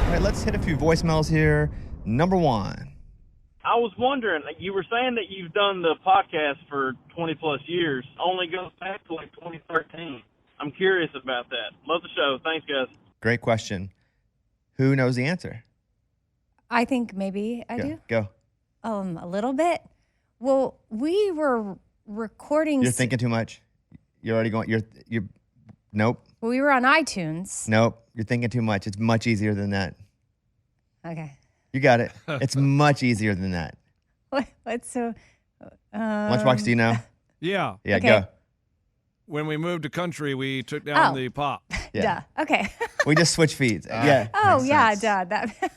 All right, let's hit a few voicemails here. Number one. I was wondering, you were saying that you've done the podcast for 20 plus years, only goes back to like 2013. I'm curious about that. Love the show. Thanks, guys. Great question. Who knows the answer? I think maybe I do. Go. A little bit. Well, we were recording. You're thinking too much. You're already going. You're. Nope. Well, we were on iTunes. Nope. You're thinking too much. It's much easier than that. Okay. You got it. It's much easier than that. What's so? Lunchbox, do you know? Yeah. Yeah. Okay. Go. When we moved to country, we took down the pop. Yeah. Duh. Okay. We just switch feeds. Yeah. Oh Makes yeah, sense. duh.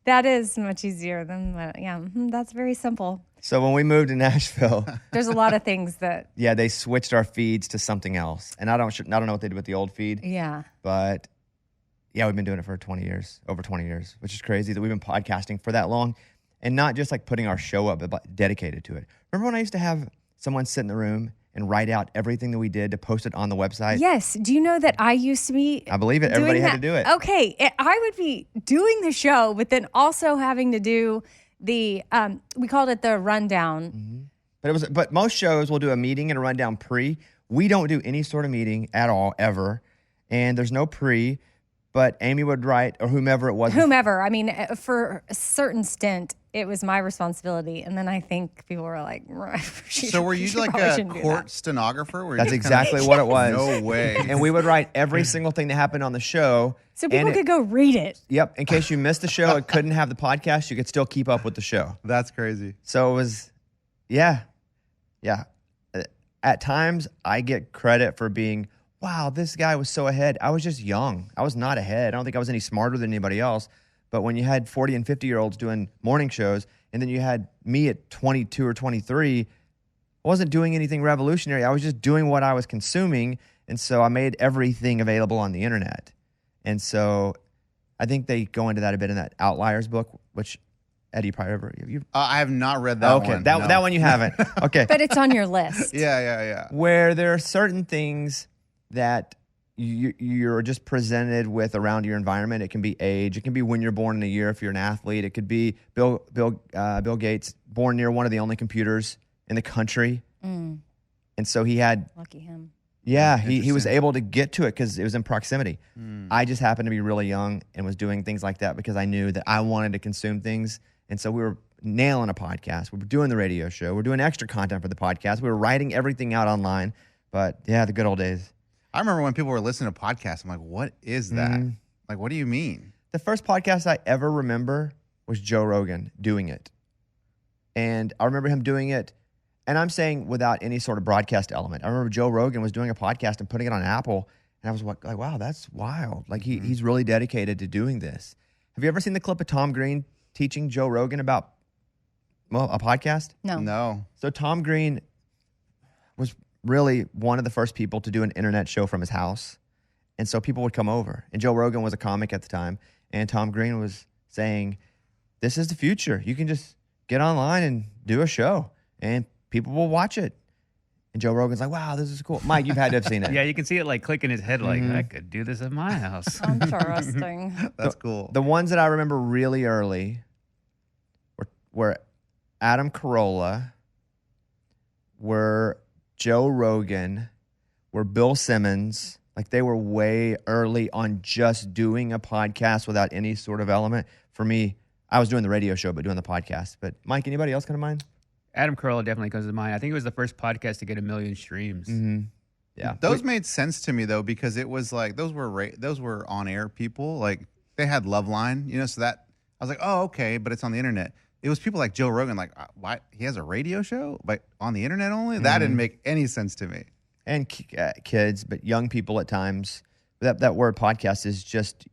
That is much easier than that's very simple. So when we moved to Nashville, There's a lot of things that yeah, they switched our feeds to something else, and I don't know what they did with the old feed, yeah. but yeah, we've been doing it for over 20 years, which is crazy that we've been podcasting for that long, and not just like putting our show up, but dedicated to it. Remember when I used to have someone sit in the room and write out everything that we did to post it on the website? Yes. Do you know that I used to be? I believe it. Everybody had to do it. Okay. I would be doing the show, but then also having to do the we called it the rundown. Mm-hmm. But most shows will do a meeting and a rundown pre. We don't do any sort of meeting at all ever, and there's no pre. But Amy would write, or whomever it was. Whomever. I mean, for a certain stint, it was my responsibility, and then I think people were like, So were you like a court stenographer? Where That's you exactly what it was. No way. And we would write every single thing that happened on the show. So people could go read it. Yep. In case you missed the show and couldn't have the podcast, you could still keep up with the show. That's crazy. So it was, yeah. At times, I get credit for being, wow, this guy was so ahead. I was just young. I was not ahead. I don't think I was any smarter than anybody else. But when you had 40 and 50-year-olds doing morning shows, and then you had me at 22 or 23, I wasn't doing anything revolutionary. I was just doing what I was consuming. And so I made everything available on the internet. And so I think they go into that a bit in that Outliers book, which Eddie probably ever. I have not read that one. That one you haven't. Okay. But it's on your list. Yeah. Where there are certain things that you're just presented with around your environment. It can be age. It can be when you're born in a year if you're an athlete. It could be Bill Gates, born near one of the only computers in the country. And so he had... Lucky him. Yeah, he was able to get to it because it was in proximity. I just happened to be really young and was doing things like that because I knew that I wanted to consume things. And so we were nailing a podcast. We were doing the radio show. We were doing extra content for the podcast. We were writing everything out online. But yeah, the good old days. I remember when people were listening to podcasts, I'm like, what is that? Like, what do you mean? The first podcast I ever remember was Joe Rogan doing it. And I remember him doing it, and I'm saying without any sort of broadcast element. I remember Joe Rogan was doing a podcast and putting it on Apple, and I was like, wow, that's wild. Like, he's really dedicated to doing this. Have you ever seen the clip of Tom Green teaching Joe Rogan about, a podcast? No. So Tom Green was really one of the first people to do an internet show from his house. And so people would come over. And Joe Rogan was a comic at the time. And Tom Green was saying, this is the future. You can just get online and do a show. And people will watch it. And Joe Rogan's like, wow, this is cool. Mike, you've had to have seen it. Yeah, you can see it like click in his head like, I could do this at my house. Interesting. That's cool. The ones that I remember really early were Adam Carolla, were Joe Rogan, were Bill Simmons. Like, they were way early on just doing a podcast without any sort of element. For me, I was doing the radio show, but doing the podcast. But Mike, anybody else come to mind? Adam Carolla definitely comes to mind. I think it was the first podcast to get 1 million streams. Mm-hmm. Yeah. Those made sense to me, though, because it was like, those were on-air people. Like, they had Loveline, so that, I was like, oh, okay, but it's on the internet. It was people like Joe Rogan, like, why? He has a radio show, but on the internet only? That didn't make any sense to me. And kids, but young people at times. That word podcast is just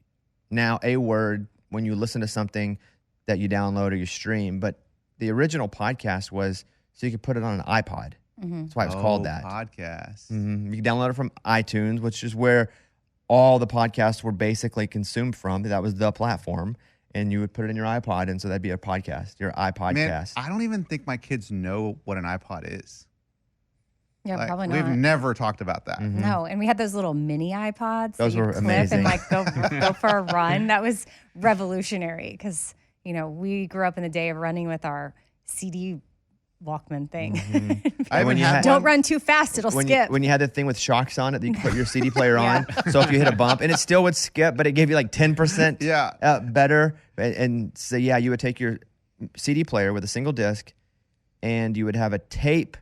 now a word when you listen to something that you download or you stream. But the original podcast was so you could put it on an iPod. That's why it was called that. Podcast. You can download it from iTunes, which is where all the podcasts were basically consumed from. That was the platform. And you would put it in your iPod, and so that'd be a podcast, your iPodcast. Man, I don't even think my kids know what an iPod is. Yeah, Like, probably we've not. never talked about that. No, and we had those little mini iPods. Those that you'd were clip amazing. And like go for a run. That was revolutionary because we grew up in the day of running with our CD Walkman thing. I when even you had had- Don't one- run too fast; it'll when skip. You, when you had the thing with shocks on it that you could put your CD player on. So if you hit a bump, and it still would skip, but it gave you like 10% better. And so, yeah, you would take your CD player with a single disc, and you would have a tape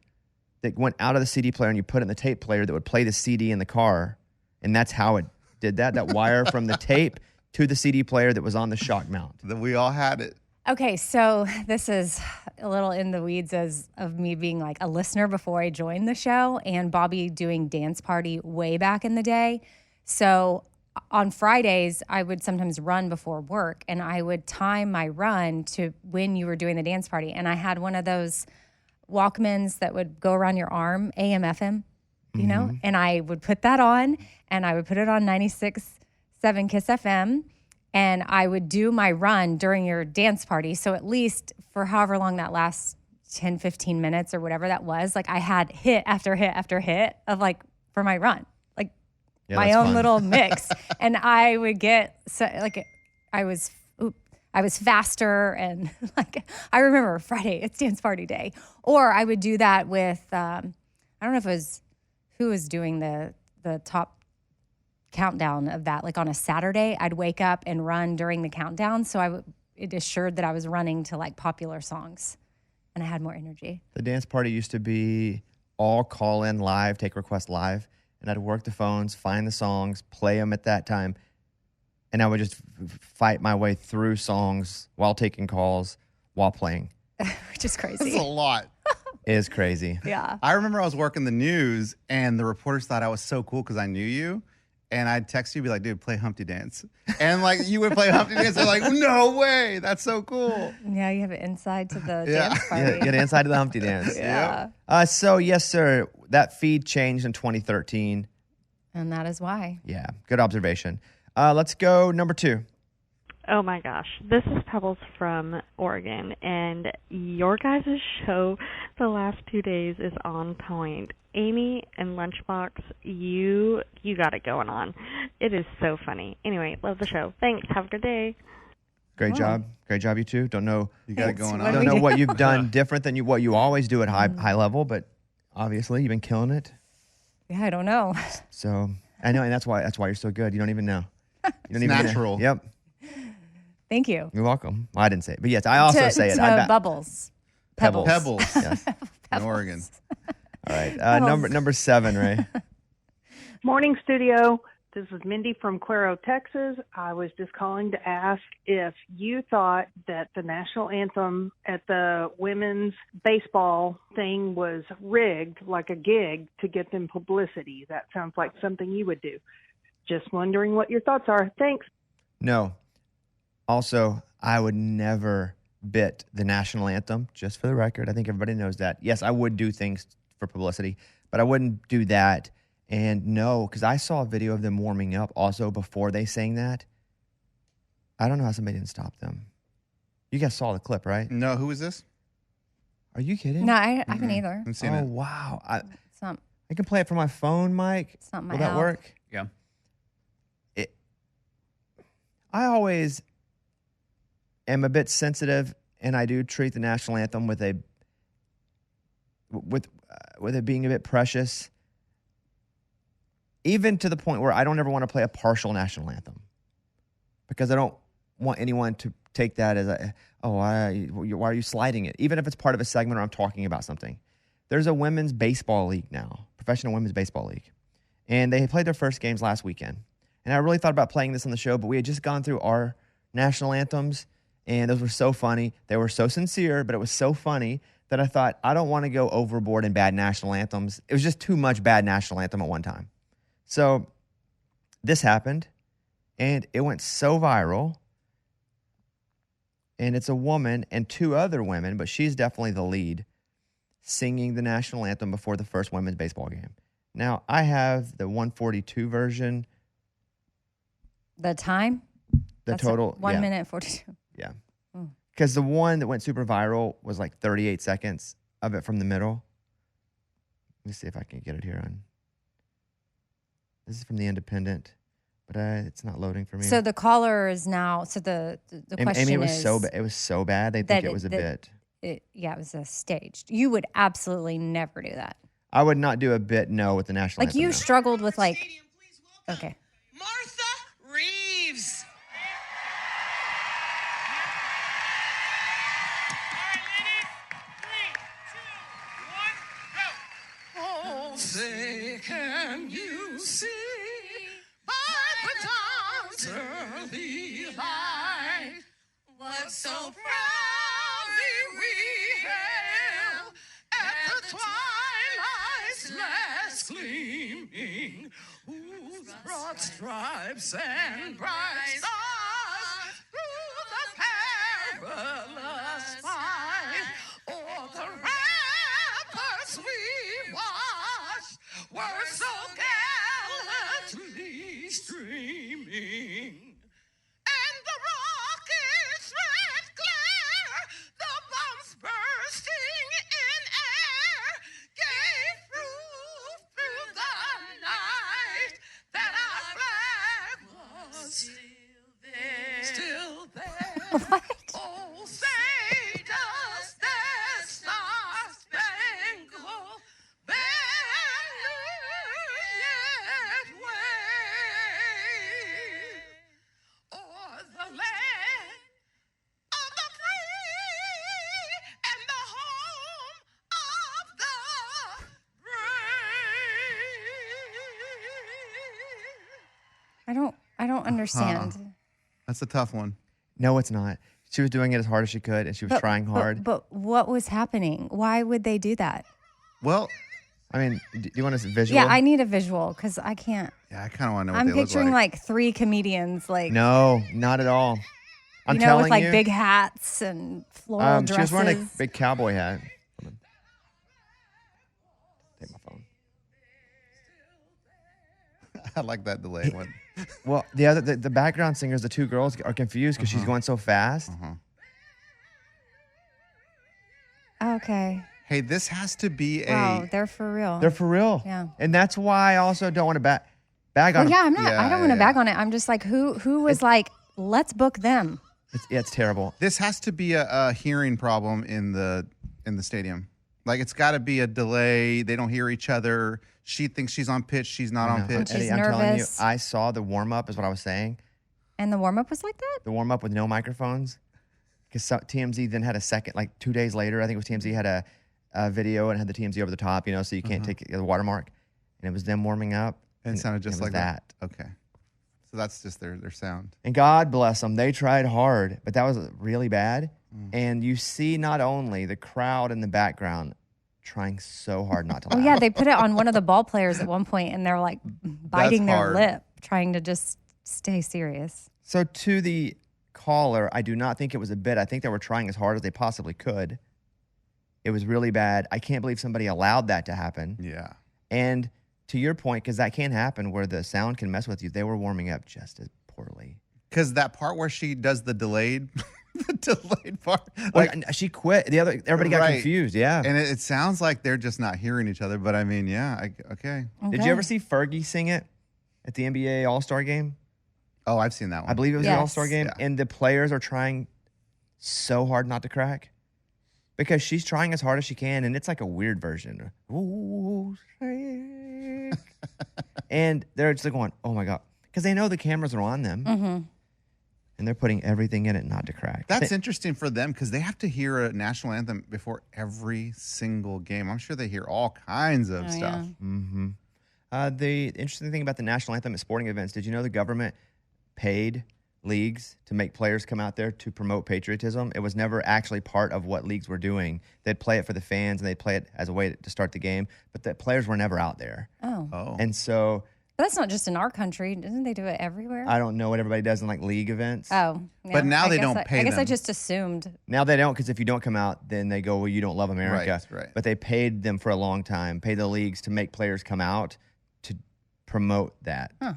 that went out of the CD player, and you put it in the tape player that would play the CD in the car. And that's how it did that. That wire from the tape to the CD player that was on the shock mount. That we all had it. Okay, so this is a little in the weeds of me being like a listener before I joined the show and Bobby doing dance party way back in the day. So on Fridays, I would sometimes run before work and I would time my run to when you were doing the dance party. And I had one of those Walkmans that would go around your arm, AM, FM, and I would put that on and I would put it on 96.7 KISS FM. And I would do my run during your dance party. So at least for however long that lasts, 10, 15 minutes or whatever that was, like I had hit after hit after hit of like for my run, like my own little mix. And I would get I was faster and like I remember Friday, it's dance party day. Or I would do that with I don't know if it was who was doing the top countdown of that, like on a Saturday, I'd wake up and run during the countdown. So it assured that I was running to like popular songs and I had more energy. The dance party used to be all call in live, take requests live. And I'd work the phones, find the songs, play them at that time. And I would just fight my way through songs while taking calls, while playing. Which is crazy. That's a lot. It is crazy. Yeah. I remember I was working the news and the reporters thought I was so cool because I knew you. And I'd text you, be like, dude, play Humpty Dance. And like you would play Humpty Dance. They're like, no way. That's so cool. Yeah, you have it inside to the dance party. Yeah, get inside of the Humpty Dance. Yeah. So, yes, sir, that feed changed in 2013. And that is why. Yeah, good observation. Let's go number 2. Oh my gosh, this is Pebbles from Oregon, and your guys' show the last 2 days is on point. Amy and Lunchbox, you got it going on. It is so funny. Anyway, love the show. Thanks. Have a good day. Great job. Great job, you two. Don't know. You got it going What on. Don't know what you've done different than what you always do at high level, but obviously you've been killing it. Yeah, I don't know. So I know, and that's why you're so good. You don't even know. You don't It's natural. Yep. Thank you. You're welcome. Well, I didn't say it, but yes, I also say it. To Bubbles. Pebbles. Pebbles Yes. in Oregon. All right. Number 7, Ray. Morning, studio. This is Mindy from Cuero, Texas. I was just calling to ask if you thought that the national anthem at the women's baseball thing was rigged like a gig to get them publicity. That sounds like something you would do. Just wondering what your thoughts are. Thanks. No. Also, I would never bit the national anthem, just for the record. I think everybody knows that. Yes, I would do things for publicity, but I wouldn't do that. And no, because I saw a video of them warming up also before they sang that. I don't know how somebody didn't stop them. You guys saw the clip, right? No, who is this? Are you kidding? No, I haven't either. I've seen Oh, it. wow. It's not. I can play it from my phone, Mike. It's not my Will that out. work? Yeah. I always am a bit sensitive, and I do treat the national anthem with it being a bit precious, even to the point where I don't ever want to play a partial national anthem because I don't want anyone to take that as why are you sliding it? Even if it's part of a segment or I'm talking about something. There's a women's baseball league now, professional women's baseball league, and they played their first games last weekend. And I really thought about playing this on the show, but we had just gone through our national anthems, and those were so funny. They were so sincere, but it was so funny that I thought, I don't want to go overboard in bad national anthems. It was just too much bad national anthem at one time. So this happened, and it went so viral. And it's a woman and 2 other women, but she's definitely the lead, singing the national anthem before the first women's baseball game. Now, I have the 142 version. The time? The total. 1 minute 42. Yeah. Because the one that went super viral was like 38 seconds of it from the middle. Let me see if I can get it here on. This is from the Independent, but it's not loading for me. So the caller is now. So the question Amy, it was is so bad. It was so bad. They think it was a bit. It was a staged. You would absolutely never do that. I would not do a bit. No, with the national anthem. You no. struggled with Okay. Martha Reeves. Oh, say, can you see by the dawn's early light what so proudly we hailed at the twilight's last gleaming, whose broad stripes and bright stars through the perilous fight o'er the ramparts we watched were so gallantly streaming. And the rocket's red glare, the bombs bursting in air, gave proof through the night that our flag was still there. What? Oh, say does that star-spangled banner yet wave o'er the land of the free and the home of the brave? I don't understand. That's a tough one. No, it's not. She was doing it as hard as she could, and she was trying hard. But what was happening? Why would they do that? Well, I mean, do you want a visual? Yeah, I need a visual because I can't. yeah, I kind of want to know what I'm they look picturing like. 3 comedians No, not at all. I'm with telling you. big hats and floral She dresses. was wearing a big cowboy hat. Hold on. Take my phone. I like that delay one. Well, the background singers, the 2 girls, are confused because she's going so fast. Okay. Hey, this has to be Wow, they're for real. They're for real. Yeah. And that's why I also don't want to bag on Well, them. yeah, I'm not. Yeah, I don't want to yeah. bag on it. I'm just like, who was like, let's book them. It's terrible. This has to be a hearing problem in the stadium. Like it's got to be a delay. They don't hear each other. She thinks she's on pitch. She's not on pitch. She's Eddie, I'm telling you, nervous. I saw the warm up is what I was saying. And the warm up was like that. The warm up with no microphones. Because TMZ then had a second, like 2 days later, I think it was TMZ had a video and had the TMZ over the top, so you can't take the watermark. And it was them warming up. And it sounded just was like that. Okay. So that's just their sound. And God bless them. They tried hard, but that was really bad. And you see not only the crowd in the background trying so hard not to laugh. Oh yeah, they put it on one of the ball players at one point, and they're like biting their hard. lip, trying to just stay serious. So to the caller, I do not think it was a bit. I think they were trying as hard as they possibly could. It was really bad. I can't believe somebody allowed that to happen. Yeah. And to your point, because that can happen where the sound can mess with you, they were warming up just as poorly. Because that part where she does the delayed, the delayed part, Well, she quit. Everybody got Right. confused. Yeah. and it sounds like they're just not hearing each other. But I mean, yeah, okay. Did you ever see Fergie sing it at the NBA All-Star game? Oh, I've seen that one. I believe it was the Yes. All-Star game. Yeah. And the players are trying so hard not to crack because she's trying as hard as she can. And it's like a weird version. Ooh, shake. And they're just like going, oh my God. Because they know the cameras are on them. Mm-hmm. And they're putting everything in it not to crack. That's interesting for them because they have to hear a national anthem before every single game. I'm sure they hear all kinds of stuff. Mm-hmm. The interesting thing about the national anthem at sporting events, did you know the government paid leagues to make players come out there to promote patriotism? It was never actually part of what leagues were doing. They'd play it for the fans and they'd play it as a way to start the game, but the players were never out there. Oh. And so But that's not just in our country. Doesn't they do it everywhere? I don't know what everybody does in like league events. Oh. Yeah. But now I they guess don't pay I guess I them. just assumed. Now they don't, because if you don't come out, then they go, well, you don't love America. Right. But they paid them for a long time, paid the leagues to make players come out to promote that. Huh.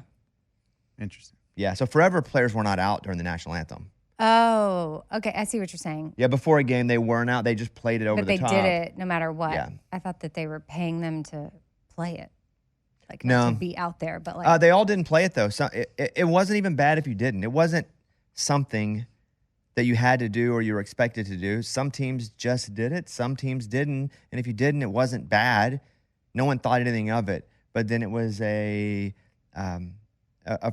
Interesting. Yeah, so forever players were not out during the national anthem. Oh, okay. I see what you're saying. Yeah, before a game, they weren't out. They just played it over But the they top. did it no matter what. Yeah. I thought that they were paying them to play it. Like, No. not to be out there, but like. They all didn't play it, though. So it wasn't even bad if you didn't. It wasn't something that you had to do or you were expected to do. Some teams just did it. Some teams didn't. And if you didn't, it wasn't bad. No one thought anything of it. But then it was a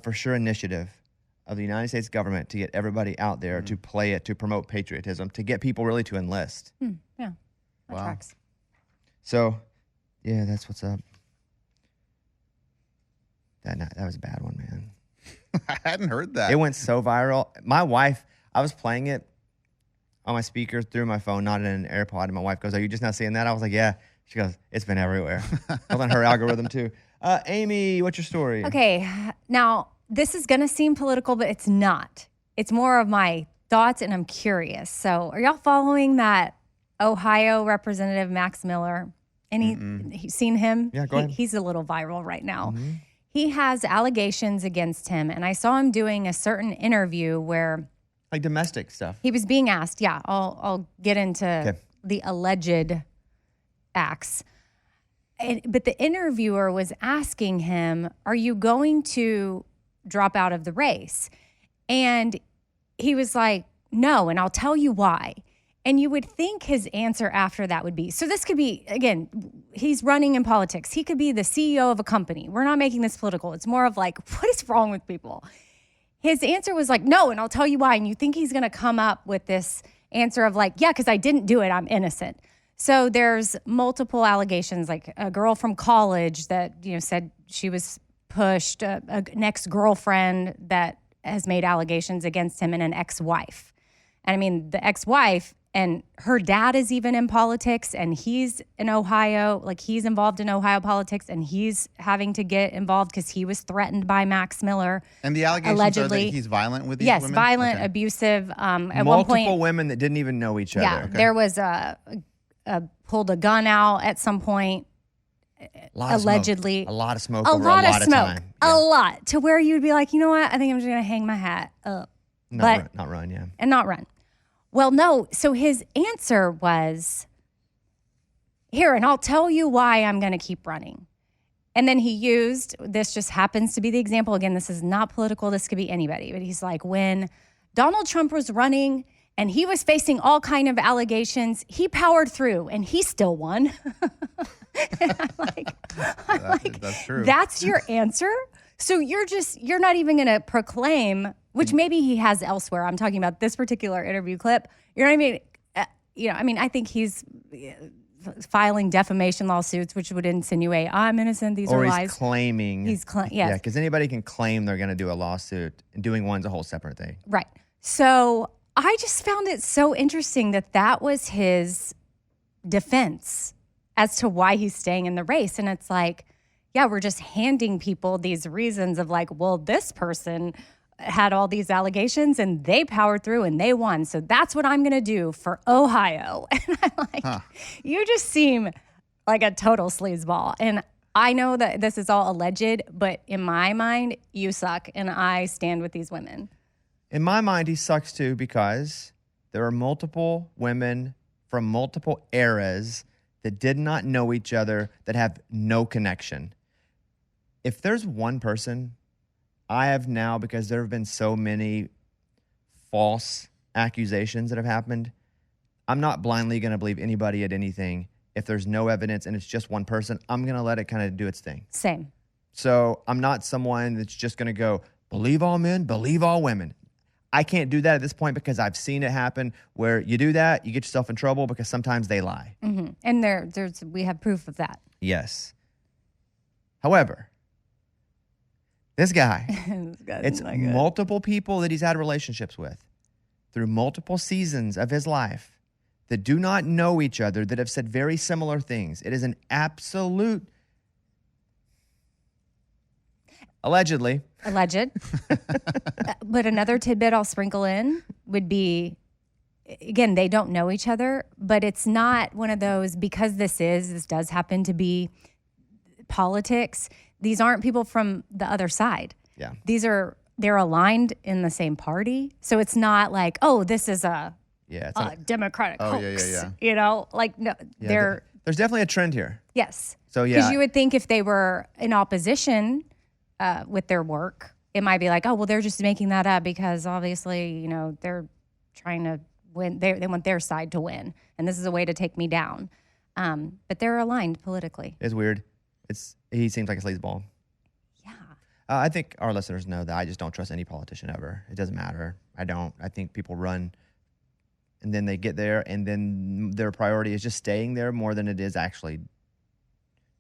for sure initiative of the United States government to get everybody out there to play it, to promote patriotism, to get people really to enlist. Yeah, that Wow. tracks. So, yeah, that's what's up. That was a bad one, man. I hadn't heard that. It went so viral. My wife, I was playing it on my speaker through my phone, not in an AirPod. And my wife goes, "Are you just not seeing that?" I was like, "Yeah." She goes, "It's been everywhere." I was on her algorithm too. Amy, what's your story? Okay, now this is going to seem political, but it's not. It's more of my thoughts, and I'm curious. So, are y'all following that Ohio Representative Max Miller? Any seen him? Yeah, go ahead. He's a little viral right now. He has allegations against him, and I saw him doing a certain interview where Like domestic stuff. he was being asked. Yeah, I'll get into Okay. the alleged acts. But the interviewer was asking him, "Are you going to drop out of the race?" And he was like, "No, and I'll tell you why." And you would think his answer after that would be, so this could be, again, he's running in politics. He could be the CEO of a company. We're not making this political. It's more of like, what is wrong with people? His answer was like, "No, and I'll tell you why." And you think he's going to come up with this answer of like, "Yeah, because I didn't do it. I'm innocent." So there's multiple allegations, like a girl from college that, said she was pushed, an ex-girlfriend that has made allegations against him, and an ex-wife. And I mean, the ex-wife and her dad is even in politics, and he's in Ohio, like he's involved in Ohio politics, and he's having to get involved because he was threatened by Max Miller. And the allegations allegedly. are that he's violent with these Yes, women? violent, Okay. abusive. At Multiple one point, women that didn't even know each other. yeah, there was pulled a gun out at some point. Lot of allegedly. smoke. A lot of smoke A over lot a of lot smoke, of time. a lot, to where you'd be like, you know what? I think I'm just gonna hang my hat up, Not run, yeah. and not run. Well, no. So his answer was, "Here, and I'll tell you why I'm gonna keep running." And then he used, this just happens to be the example. Again, this is not political. This could be anybody. But he's like, when Donald Trump was running and he was facing all kind of allegations, he powered through and he still won. And I'm like, That's true. that's your answer? So you're not even going to proclaim, which maybe he has elsewhere. I'm talking about this particular interview clip. You're not even, I think he's filing defamation lawsuits, which would insinuate I'm innocent. These Or are he's lies. claiming. Yes. Yeah, because anybody can claim they're going to do a lawsuit, and doing one's a whole separate thing. Right. So I just found it so interesting that was his defense as to why he's staying in the race. And it's like, yeah, we're just handing people these reasons of like, well, this person had all these allegations and they powered through and they won. So that's what I'm going to do for Ohio. And I'm like, you just seem like a total sleazeball. And I know that this is all alleged, but in my mind, you suck. And I stand with these women. In my mind, he sucks too, because there are multiple women from multiple eras that did not know each other, that have no connection. If there's one person I have now, because there have been so many false accusations that have happened, I'm not blindly going to believe anybody at anything. If there's no evidence and it's just one person, I'm going to let it kind of do its thing. Same. So I'm not someone that's just going to go, believe all men, believe all women. I can't do that at this point, because I've seen it happen where you do that, you get yourself in trouble, because sometimes they lie. Mm-hmm. And we have proof of that. Yes. However, this guy, it's not good. multiple people that he's had relationships with through multiple seasons of his life that do not know each other, that have said very similar things. It is an absolute, allegedly. Alleged. But another tidbit I'll sprinkle in would be, again, they don't know each other, but it's not one of those, because this does happen to be politics. These aren't people from the other side. Yeah. These are they're aligned in the same party. So it's not like, oh, this is a It's Democratic Oh, hoax. yeah. You know, like no, they're there's definitely a trend here. yes. So Because you would think if they were in opposition with their work, it might be like, oh, well, they're just making that up because obviously, you know, they're trying to win. They want their side to win, and this is a way to take me down. But they're aligned politically. It's weird. He seems like a sleazeball. Yeah. I think our listeners know that I just don't trust any politician ever. It doesn't matter. I don't. I think people run, and then they get there, and then their priority is just staying there more than it is actually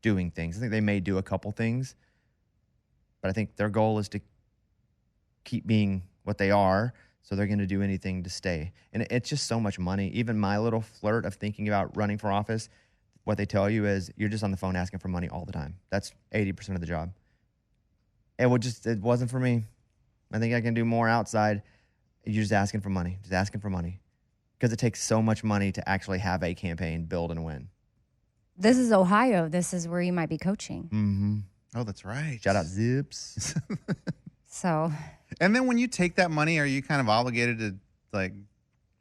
doing things. I think they may do a couple things, but I think their goal is to keep being what they are, so they're going to do anything to stay. And it's just so much money. Even my little flirt of thinking about running for office, what they tell you is you're just on the phone asking for money all the time. That's 80% of the job. It wasn't for me. I think I can do more outside. You're just asking for money, because it takes so much money to actually have a campaign, build and win. This is Ohio. This is where you might be coaching. Mm-hmm. Oh, that's right. Shout out Zips. So. And then when you take that money, are you kind of obligated to like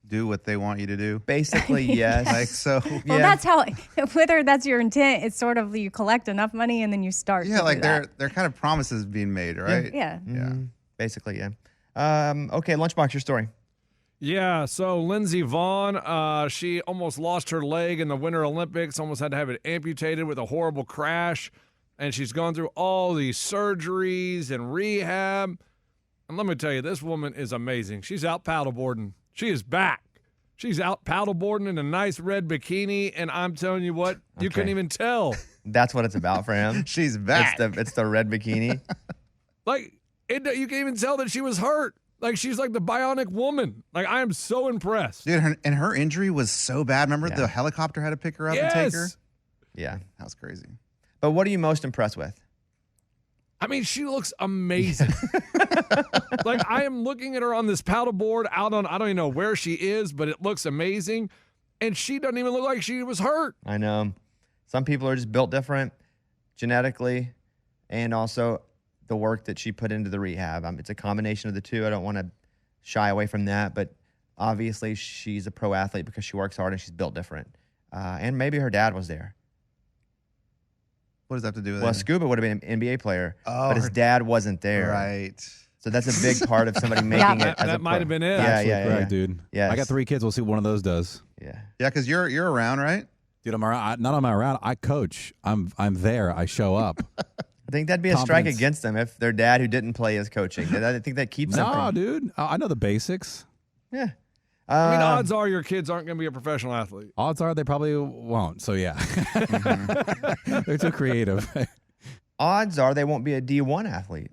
do what they want you to do? Basically, yes. Like so. Well, that's how. Whether that's your intent, it's sort of you collect enough money and then you start. Yeah, to like do that. they're kind of promises being made, right? Yeah. Mm-hmm. Basically, yeah. Okay, Lunchbox, your story. Yeah, so Lindsey Vonn, she almost lost her leg in the Winter Olympics, almost had to have it amputated with a horrible crash, and she's gone through all these surgeries and rehab. And let me tell you, this woman is amazing. She's out paddleboarding. She is back. She's out paddleboarding in a nice red bikini, and I'm telling you what, you couldn't even tell. That's what it's about for him. She's back. It's the red bikini. Like, you can't even tell that she was hurt. Like, she's like the bionic woman. Like, I am so impressed. Dude, her injury was so bad. Remember the helicopter had to pick her up and take her? Yeah. That was crazy. But what are you most impressed with? I mean, she looks amazing. Like, I am looking at her on this paddleboard out on, I don't even know where she is, but it looks amazing. And she doesn't even look like she was hurt. I know. Some people are just built different genetically, and also the work that she put into the rehab. It's a combination of the two. I don't want to shy away from that, but obviously she's a pro athlete because she works hard and she's built different. And maybe her dad was there. What does that have to do with it? Well, Scuba would have been an NBA player, Oh, but his dad wasn't there. Right. So that's a big part of somebody making it. As That might have been it. Yeah, Absolutely correct, dude. Yes. I got 3 kids. We'll see what one of those does. Yeah. Yeah, because you're around, right? Dude, I'm around. Not on my around. I coach. I'm there. I show up. I think that'd be a strike Confidence. against them if their dad, who didn't play, is coaching. I think that keeps them No, from. dude. I know the basics. Yeah. I mean, odds are your kids aren't going to be a professional athlete. Odds are they probably won't. So, yeah. They're too creative. Odds are they won't be a D1 athlete.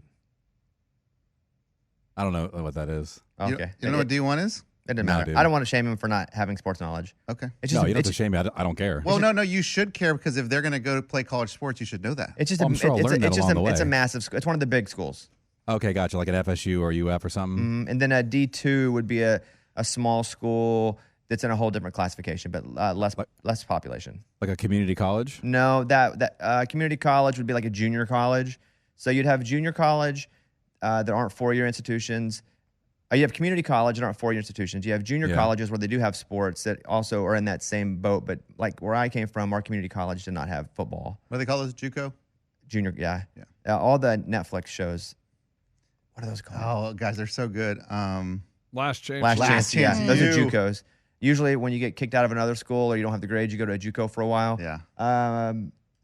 I don't know what that is. Okay. You don't know what D1 is? It doesn't No, matter. dude. I don't want to shame him for not having sports knowledge. Okay. It's No, just you don't have to shame me. I don't care. Well, no, you should care because if they're going to go to play college sports, you should know that. It's just Well, I'm sure I'll learn that it's just along the it's a way. massive school. It's one of the big schools. Okay, gotcha. Like an FSU or UF or something. And then a D2 would be a small school that's in a whole different classification, but less population. Like a community college? No, that community college would be like a junior college. So you'd have junior college that aren't 4-year institutions. You have community college that aren't 4-year institutions. You have junior colleges where they do have sports that also are in that same boat. But like where I came from, our community college did not have football. What do they call those? JUCO? Junior, yeah. All the Netflix shows. What are those called? Oh, guys, they're so good. Last chance. Last chance. Yeah, Chance those are U. JUCOs. Usually, when you get kicked out of another school or you don't have the grades, you go to a JUCO for a while. Yeah.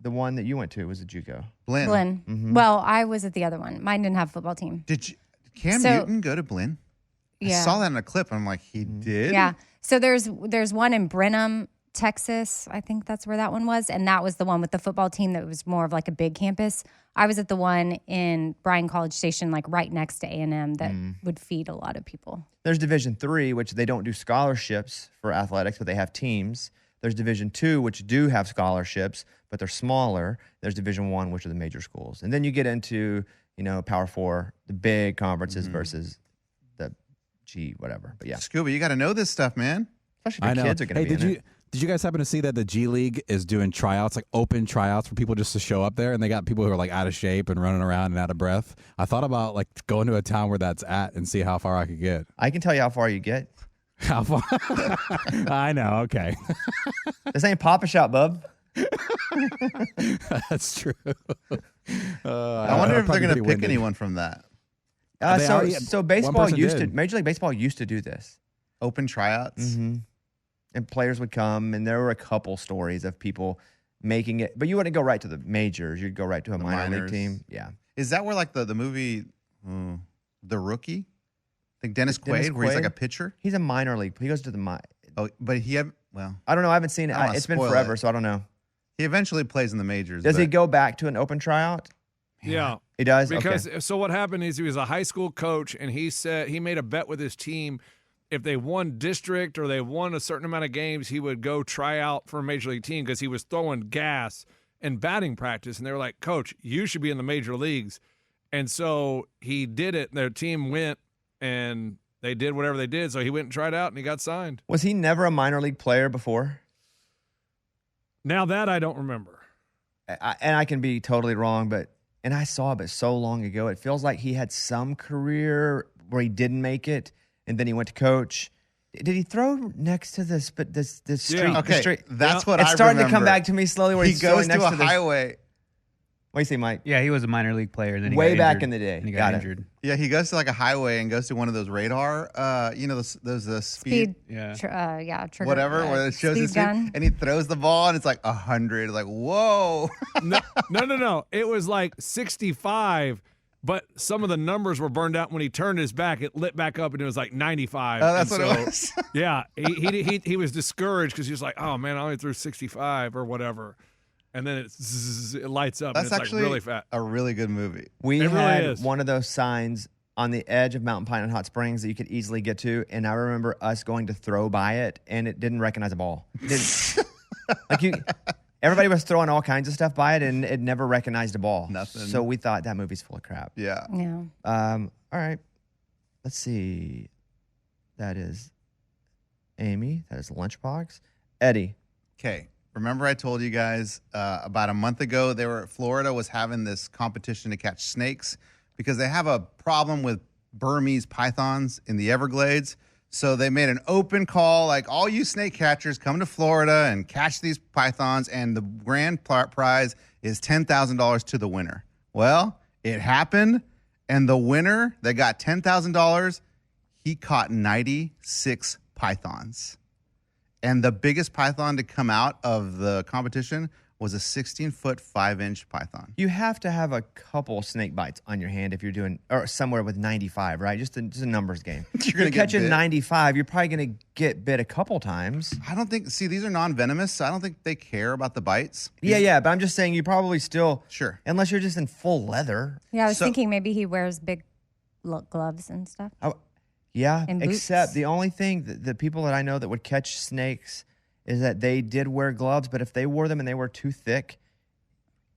The one that you went to was a JUCO. Blinn. Blinn. Mm-hmm. Well, I was at the other one. Mine didn't have a football team. Did Cam So- Newton go to Blinn? Yeah. I saw that in a clip. I'm like, he did? Yeah. So there's one in Brenham, Texas. I think that's where that one was. And that was the one with the football team that was more of like a big campus. I was at the one in Bryan College Station, like right next to A&M that would feed a lot of people. There's Division III, which they don't do scholarships for athletics, but they have teams. There's Division II, which do have scholarships, but they're smaller. There's Division I, which are the major schools. And then you get into, Power 4, the big conferences versus the G whatever. But yeah, Scuba, you got to know this stuff, man. especially I if know. your kids are going Hey, to be did in you it. Did you guys happen to see that the G League is doing tryouts, like open tryouts for people just to show up there, and they got people who are like out of shape and running around and out of breath? I thought about like going to a town where that's at and see how far I could get. I can tell you how far you get. How far? I know. Okay. This ain't Papa Shop, bub. That's true. I wonder if they're going to pick anyone from that. So baseball Major League Baseball used to do this. Open tryouts. Mm-hmm. And players would come, and there were a couple stories of people making it. But you wouldn't go right to the majors. You'd go right to a minor league team. Yeah. Is that where like the movie The Rookie? I think Dennis Quaid, where he's like a pitcher? He's a minor league. He goes to the Oh, but I don't know. I haven't seen it. It's been forever, so I don't know. He eventually plays in the majors. Does he go back to an open tryout? Yeah. He does? Because okay. So what happened is he was a high school coach, and he said he made a bet with his team. If they won district or they won a certain amount of games, he would go try out for a major league team because he was throwing gas in batting practice. And they were like, Coach, you should be in the major leagues. And so he did it. Their team went, and they did whatever they did. So he went and tried out, and he got signed. Was he never a minor league player before? Now that I don't remember. And I can be totally wrong, and I saw it so long ago. It feels like he had some career where he didn't make it. And then he went to coach. Did he throw next to this street? Yeah. Okay, the street? that's what it's I starting remember. to come back to me slowly. Where he he's goes next to a the highway. What do you say, Mike? Yeah, he was a minor league player. And then he way got back injured, in the day. And he got injured. Yeah, he goes to like a highway and goes to one of those radar, those speed trigger, whatever, where it shows his gun. and he throws the ball and it's like 100. Like, whoa. No. It was like 65, but some of the numbers were burned out. When he turned his back, it lit back up and it was like 95. Oh, that's what it was. Yeah, he was discouraged because he was like, oh man, I only threw 65 or whatever. And then it lights up. That's and it's actually like really fat. a really good movie. We It really had is. one of those signs on the edge of Mountain Pine and Hot Springs that you could easily get to. And I remember us going to throw by it, and it didn't recognize a ball. Everybody was throwing all kinds of stuff by it, and it never recognized a ball. Nothing. So we thought that movie's full of crap. Yeah. Yeah. All right. Let's see. That is Amy. That is Lunchbox. Eddie. Okay. Remember I told you guys about a month ago Florida was having this competition to catch snakes because they have a problem with Burmese pythons in the Everglades. So they made an open call, like all you snake catchers come to Florida and catch these pythons, and the grand prize is $10,000 to the winner. Well, it happened, and the winner that got $10,000, he caught 96 pythons. And the biggest python to come out of the competition was a 16-foot, 5-inch python. You have to have a couple snake bites on your hand if you're doing, or somewhere with 95, right? Just a numbers game. You're gonna get catching bit. 95, you're probably going to get bit a couple times. I don't think, these are non-venomous, so I don't think they care about the bites. Yeah, but I'm just saying you probably still, Sure. unless you're just in full leather. Yeah, I was So- thinking maybe he wears big gloves and stuff. Yeah, And except boots. the only thing, the people that I know that would catch snakes is that they did wear gloves, but if they wore them and they were too thick,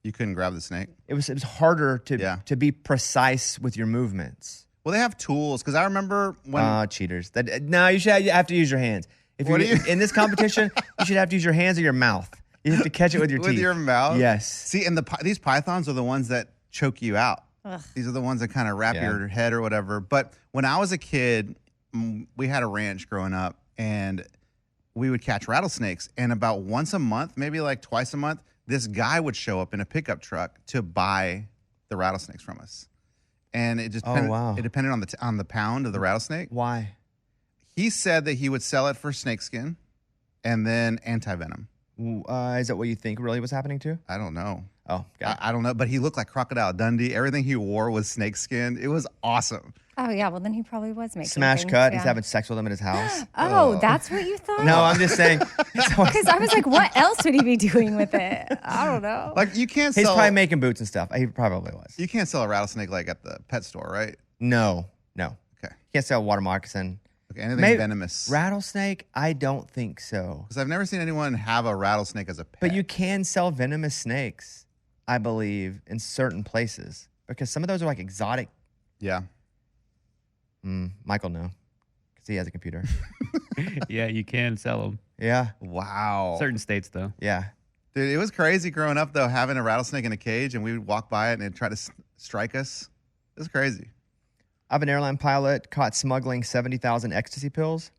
You couldn't grab the snake. it was harder to Yeah. be precise with your movements. Well, they have tools, because I remember when... Cheaters. No, you have to use your hands. If What you do you- in this competition, you should have to use your hands or your mouth. You have to catch it with your with teeth. your mouth? Yes. See, and these pythons are the ones that choke you out. Ugh. These are the ones that kind of wrap Yeah. your head or whatever. But when I was a kid, we had a ranch growing up, and we would catch rattlesnakes. And about once a month, maybe like twice a month, this guy would show up in a pickup truck to buy the rattlesnakes from us. And it just depended, wow. it depended on the pound of the rattlesnake. Why? He said that he would sell it for snakeskin and then anti-venom. Is that what you think really was happening too? I don't know. Oh, God. I don't know, but he looked like Crocodile Dundee. Everything he wore was snakeskin. It was awesome. Oh yeah, well then he probably was making Smash things, cut. yeah. He's having sex with him in his house. Oh, that's what you thought? No, I'm just saying. Because I was like, what else would he be doing with it? I don't know. Like you can't He's sell. probably making boots and stuff. He probably was. You can't sell a rattlesnake like at the pet store, right? No. Okay. Can't sell water moccasin. Okay. Anything Maybe- venomous? Rattlesnake? I don't think so. Because I've never seen anyone have a rattlesnake as a pet. But you can sell venomous snakes, I believe, in certain places because some of those are like exotic. Yeah. Michael, no, because he has a computer. Yeah, you can sell them. Yeah. Wow. Certain states, though. Yeah. Dude, it was crazy growing up, though, having a rattlesnake in a cage, and we would walk by it and it'd try to strike us. It was crazy. I have an airline pilot caught smuggling 70,000 ecstasy pills.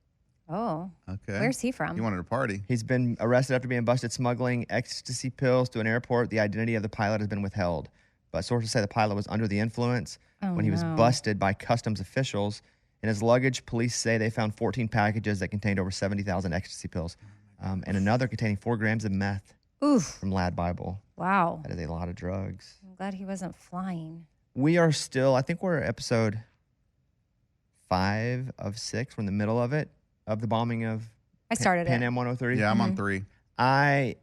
Oh. Okay. Where's he from? He wanted a party. He's been arrested after being busted smuggling ecstasy pills to an airport. The identity of the pilot has been withheld. But sources say the pilot was under the influence when he was busted by customs officials. In his luggage, police say they found 14 packages that contained over 70,000 ecstasy pills and another containing 4 grams of meth from Lad Bible. Wow. That is a lot of drugs. I'm glad he wasn't flying. We are still, I think we're episode 5 of 6. We're in the middle of it, of the bombing of I started Pan it. Am 103. Yeah, I'm on 3. I'm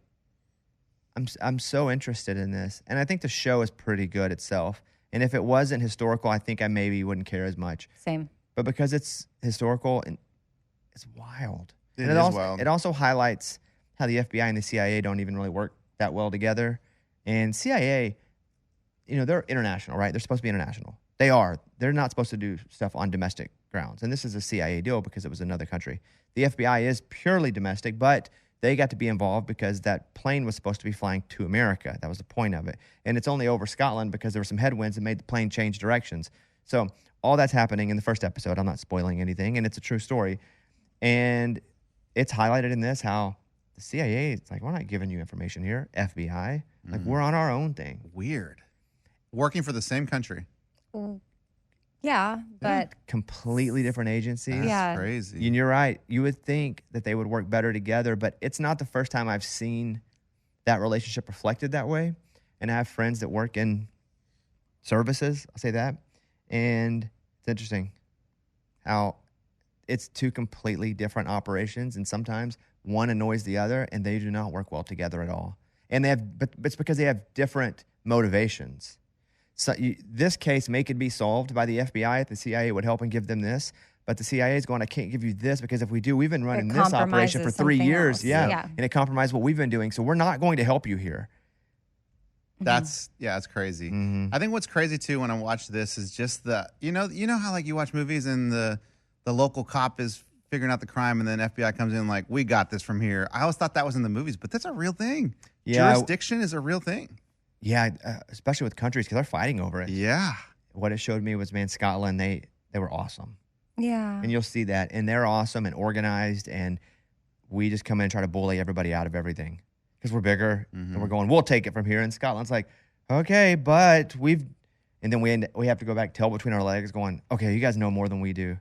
so interested in this, and I think the show is pretty good itself. And if it wasn't historical, I think I maybe wouldn't care as much. Same. But because it's historical, and it's wild. It is is wild. It also highlights how the FBI and the CIA don't even really work that well together. And CIA, they're international, right? They're supposed to be international. They are. They're not supposed to do stuff on domestic grounds. And this is a CIA deal because it was another country. The FBI is purely domestic, but they got to be involved because that plane was supposed to be flying to America. That was the point of it. And it's only over Scotland because there were some headwinds that made the plane change directions. So all that's happening in the first episode. I'm not spoiling anything, and it's a true story. And it's highlighted in this how the CIA is like, we're not giving you information here, FBI. Like, we're on our own thing. Weird. Working for the same country. Yeah, but completely different agencies. That's crazy. And you're right. You would think that they would work better together, but it's not the first time I've seen that relationship reflected that way. And I have friends that work in services, I'll say that. And it's interesting how it's 2 completely different operations, and sometimes one annoys the other, and they do not work well together at all. And but it's because they have different motivations. So this case may could be solved by the FBI if the CIA would help and give them this. But the CIA is going, I can't give you this because if we do, we've been running this operation for 3 years. Yeah. And it compromised what we've been doing. So we're not going to help you here. That's crazy. I think what's crazy too when I watch this is just you know how like you watch movies and the local cop is figuring out the crime and then FBI comes in like, we got this from here. I always thought that was in the movies, but that's a real thing. Yeah. Jurisdiction is a real thing. Yeah, especially with countries because they're fighting over it. Yeah. What it showed me was, man, Scotland, they were awesome. Yeah. And you'll see that. And they're awesome and organized, and we just come in and try to bully everybody out of everything because we're bigger and we're going, we'll take it from here. And Scotland's like, okay, but and then we have to go back, tail between our legs going, okay, you guys know more than we do.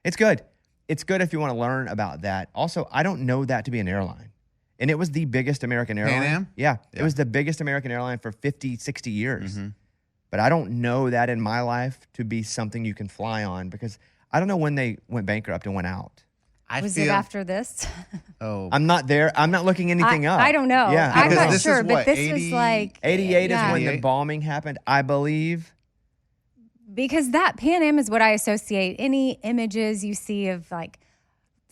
It's good. It's good if you want to learn about that. Also, I don't know that to be an airline. And it was the biggest American airline. Pan Am? Yeah, it was the biggest American airline for 50, 60 years. But I don't know that in my life to be something you can fly on because I don't know when they went bankrupt and went out. Was it after this? Oh. I'm not there. I'm not looking anything up. I don't know. Yeah. I'm Because not this sure, is but what, this 80 was like 88 is when the 88? bombing happened, I believe. because that Pan Am is what I associate any images you see of like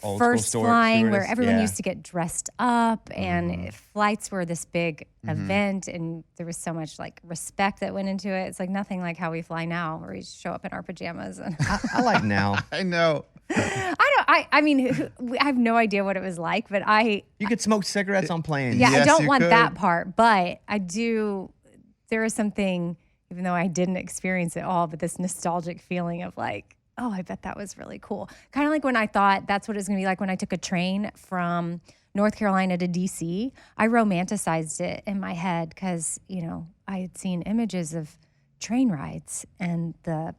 Old first school flying where stewardess, everyone yeah. used to get dressed up and flights were this big event and there was so much like respect that went into it. It's like nothing like how we fly now where we show up in our pajamas. And I like now. I know. I mean, I have no idea what it was like, but You could smoke cigarettes on planes. yeah, I Yes, don't you want could. that part, but I do. There is something, even though I didn't experience it all, but this nostalgic feeling of like, oh, I bet that was really cool. Kind of like when I thought that's what it was going to be like when I took a train from North Carolina to DC. I romanticized it in my head because, you know, I had seen images of train rides and the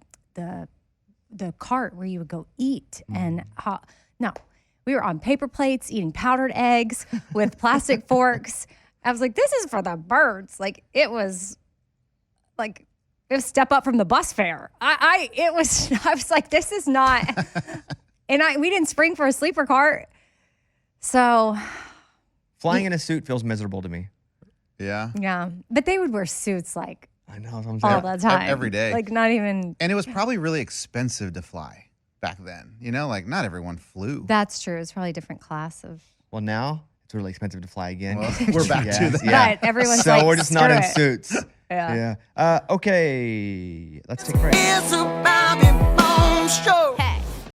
cart where you would go eat and how, no, we were on paper plates eating powdered eggs with plastic forks. I was like, this is for the birds. Like it was step up from the bus fare. I was like, this is not, and we didn't spring for a sleeper cart. So Flying in a suit feels miserable to me. Yeah. yeah, but they would wear suits like I know what I'm all saying. the time. Every day. Like not even, And it was probably really expensive to fly back then. You know, like not everyone flew. that's true. It's probably a different class of, Well, now it's really expensive to fly again. Well, we're back to that. Yeah. but everyone's So like, we're just not screw in it. suits. Yeah. Yeah. Okay. Let's take a break. It's a Bobby Bones show.